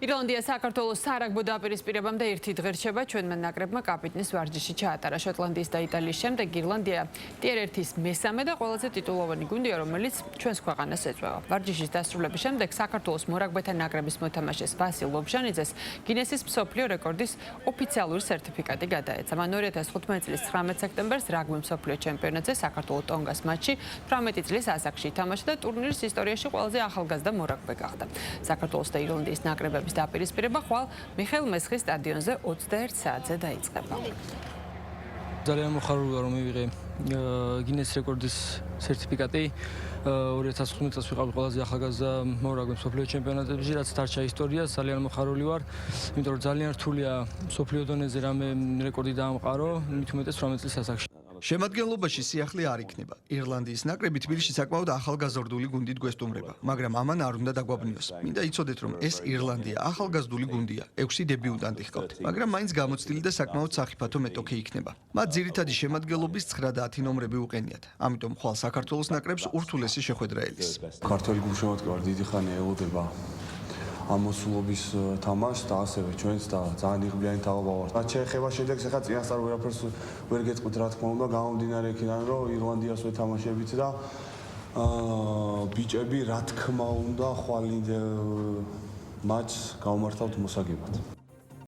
ირლანდია საქართველოს სარაგბო დაპირისპირებამდე ერთი დღე რჩება, ჩვენმა ნაკრებმა კაპიტნის ვარჯიში ჩაატარა. შოტლანდიის და იტალიის შემდეგ ირლანდია ტიერ 1-ის მესამე და ყველაზე ტიტულოვანი გუნდია, რომელიც ჩვენს ქვეყანას ეწევა. ვარჯიშის დასრულების შემდეგ საქართველოს მორაგბეთა ნაკრების მოთამაშეს ვასილ ლობჟანიძეს გინესის მსოფლიო რეკორდის ოფიციალური სერტიფიკატი გადაეცა. მან 2015 წლის 19 სექტემბერს რაგბი მსოფლიო ჩემპიონატზე საქართველოს ტონგას მატჩში 18 წლის ასაკში ითამაშა და ტურნირის ისტორიაში ყველაზე ახალგაზრდა მორაგბე გახდა. საქართველოს და ირლანდიის ნაკრებების დაპირისპირება ხვალ მიხეილ მესხის სტადიონზე 21 საათზე დაიწყება. ძალიან მოხარულია რომ მივიღე გინეს რეკორდის სერტიფიკატი. 2015 წელს ვიყავი ყველაზე ახალგაზრდა მორაგბე მსოფლიო ჩემპიონატებში, რაც დარჩა ისტორიას. ძალიან მოხარული ვარ, იმიტომ რომ ძალიან რთულია მსოფლიო დონეზე რამე რეკორდი დაამყარო, მით უმეტეს 18 წლის ასაკში. შემადგენლობაში სიახლე არ იქნება. ირლანდიის ნაკრები თბილისში საკმაოდ ახალგაზრდული გუნდით გვესტუმრება, მაგრამ ამან არ უნდა დაგვაბნიოს. მინდა იცოდეთ, რომ ეს ირლანდია ახალგაზრდული გუნდია, 6 დებიუტანტი ჰყავთ, მაგრამ მაინც გამოცდილი და საკმაოდ საფათო მეტოქი იქნება. მათ ძირითადი შემადგენლობის 9 და 10 ნომრები უყენიათ. ამიტომ ხვალ საქართველოს ნაკრებს ურთულესი შეხვედრა ელის. ქართველი გულშემატკივარი დიდი ხანია ელოდება ამოსულობის თამაშს და ასევე ჩვენს და ძალიან იღბლიანი თაობა ვარ. რაც შეეხება შედეგს, ახლა წინასწარ ვერაფერს ვერ გეტყვით, რა თქმა უნდა, გამომდინარე იქიდან, რომ ირლანდიას ვეთამაშებით და ბიჭები, რა თქმა უნდა, ხვალინდელ მატჩს გავმართავთ მოსაგებად.